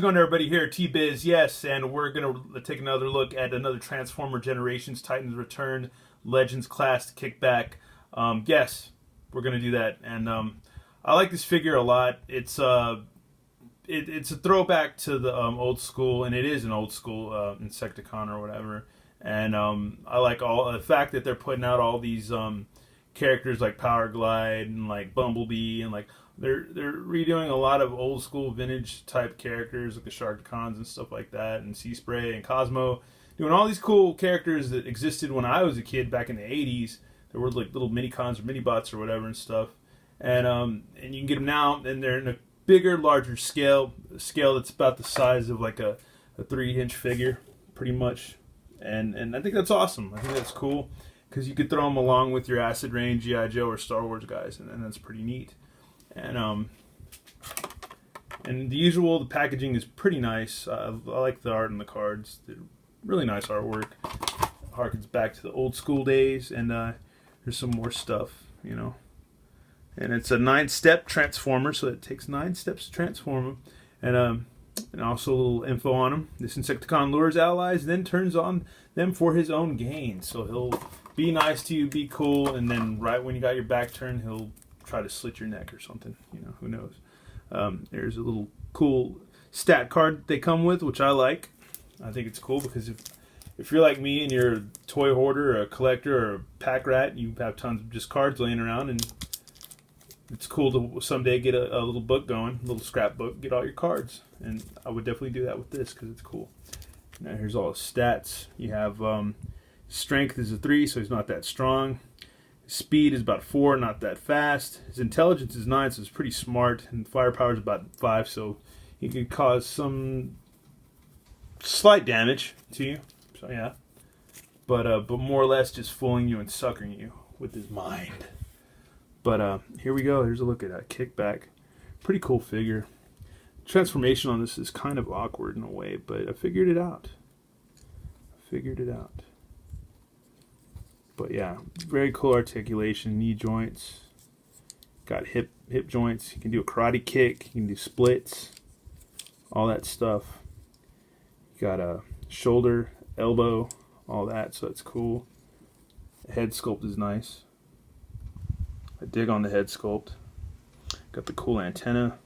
going, everybody? Here, T-Biz, yes, and we're going to take another look at another Transformer Generations Titans Return Legends class Kickback. Yes, we're going to do that, and I like this figure a lot. It's a throwback to the old school, and it is an old school Insecticon or whatever. And I like all the fact that they're putting out all these characters like Power Glide and like Bumblebee, and like they're redoing a lot of old school vintage type characters like the Sharkticons and stuff like that, and Sea Spray and Cosmo, doing all these cool characters that existed when I was a kid back in the 80s. There were like little mini cons or mini bots or whatever and stuff, and you can get them now, and they're in a bigger, larger scale that's about the size of like a 3-inch figure, pretty much. And I think that's awesome. I think that's cool because you could throw them along with your Acid Rain, G.I. Joe, or Star Wars guys, and that's pretty neat. And the usual, the packaging is pretty nice. I like the art on the cards. They're really nice artwork. Harkens back to the old school days, and there's some more stuff, you know. And it's a 9-step transformer, so it takes 9 steps to transform them. And also a little info on him. This Insecticon lures allies, then turns on them for his own gain. So he'll be nice to you, be cool, and then right when you got your back turned, he'll try to slit your neck or something. You know, who knows? There's a little cool stat card they come with, which I like. I think it's cool because if you're like me and you're a toy hoarder or a collector or a pack rat, you have tons of just cards laying around, and it's cool to someday get a little book going, a little scrapbook, get all your cards. And I would definitely do that with this because it's cool. Now here's all his stats. You have strength is a 3, so he's not that strong. His speed is about 4, not that fast. His intelligence is 9, so he's pretty smart. And firepower is about 5, so he can cause some slight damage to you. So yeah, but more or less just fooling you and suckering you with his mind. But here we go. Here's a look at Kickback. Pretty cool figure. Transformation on this is kind of awkward in a way, but I figured it out. But yeah, very cool articulation, knee joints. Got hip joints. You can do a karate kick. You can do splits. All that stuff. You got a shoulder, elbow, all that, so that's cool. The head sculpt is nice. I dig on the head sculpt. Got the cool antenna.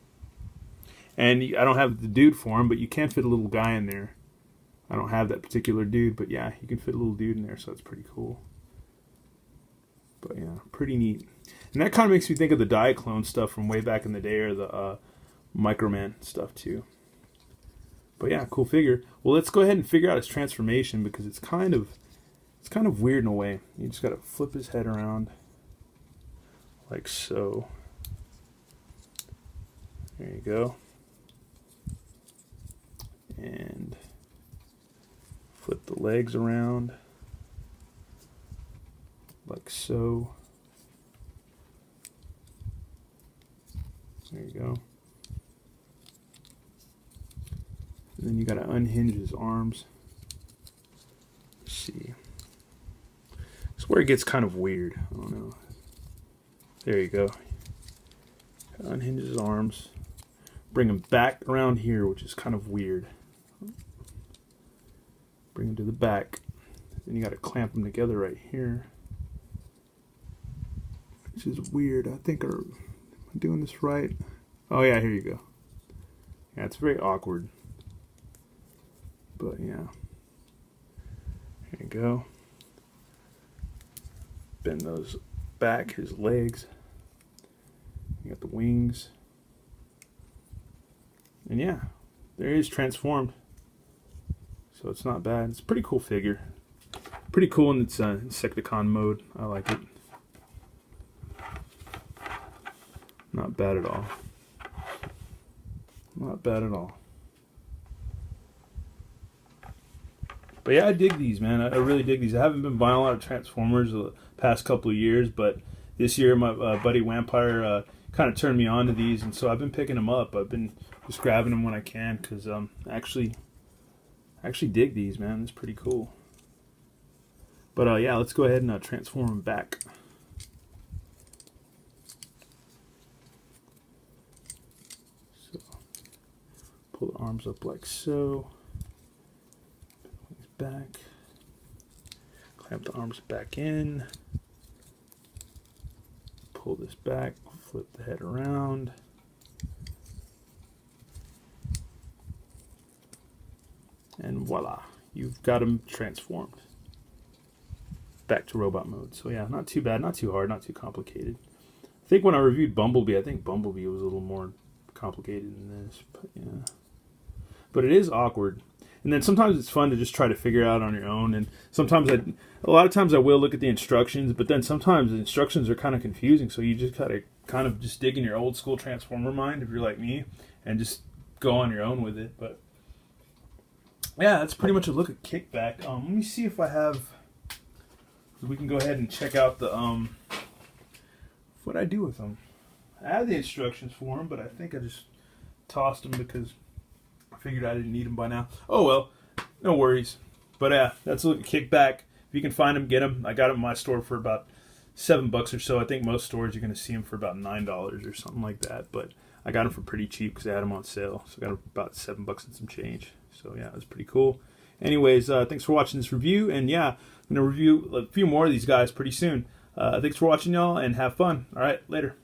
And I don't have the dude for him, but you can fit a little guy in there. I don't have that particular dude, but yeah, you can fit a little dude in there, so that's pretty cool. But yeah, pretty neat. And that kind of makes me think of the Diaclone stuff from way back in the day, or the Microman stuff too. But yeah, cool figure. Well, let's go ahead and figure out his transformation, because it's kind of weird in a way. You just got to flip his head around like so. There you go. And flip the legs around like so. There you go. And then you got to unhinge his arms. Let's see. It's where it gets kind of weird. I don't know. There you go. Unhinge his arms. Bring him back around here, which is kind of weird. Bring him to the back. Then you got to clamp them together right here, which is weird. I think am I doing this right? Oh yeah, here you go. Yeah, it's very awkward. But yeah. Here you go. Bend those back, his legs. You got the wings. And yeah, there he is transformed. So it's not bad. It's a pretty cool figure. Pretty cool in its Insecticon mode. I like it. Not bad at all. Not bad at all. But yeah, I dig these, man. I really dig these. I haven't been buying a lot of Transformers the past couple of years, but this year my buddy Vampire kind of turned me on to these, and so I've been picking them up. I've been just grabbing them when I can, because I actually dig these, man. It's pretty cool. But yeah, let's go ahead and transform them back. So Pull the arms up like so. Back. Clamp the arms back in. Pull this back. Flip the head around. And voila, you've got them transformed back to robot mode. So yeah, not too bad, not too hard, not too complicated. I think when I reviewed Bumblebee, I think Bumblebee was a little more complicated than this, but yeah. But it is awkward. And then sometimes it's fun to just try to figure out on your own. And sometimes a lot of times I will look at the instructions, but then sometimes the instructions are kind of confusing. So you just gotta kind of just dig in your old school Transformer mind if you're like me, and just go on your own with it. But yeah, that's pretty much a look at Kickback. Let me see if I have. We can go ahead and check out the what I do with them. I have the instructions for them, but I think I just tossed them because I figured I didn't need them by now. Oh well, no worries. But yeah, that's a look at Kickback. If you can find them, get them. I got them in my store for about $7 or so. I think most stores you're going to see them for about $9 or something like that. But I got them for pretty cheap because I had them on sale. So I got them for about $7 and some change. So yeah, it was pretty cool. Anyways, thanks for watching this review. And yeah, I'm going to review a few more of these guys pretty soon. Thanks for watching, y'all, and have fun. All right, later.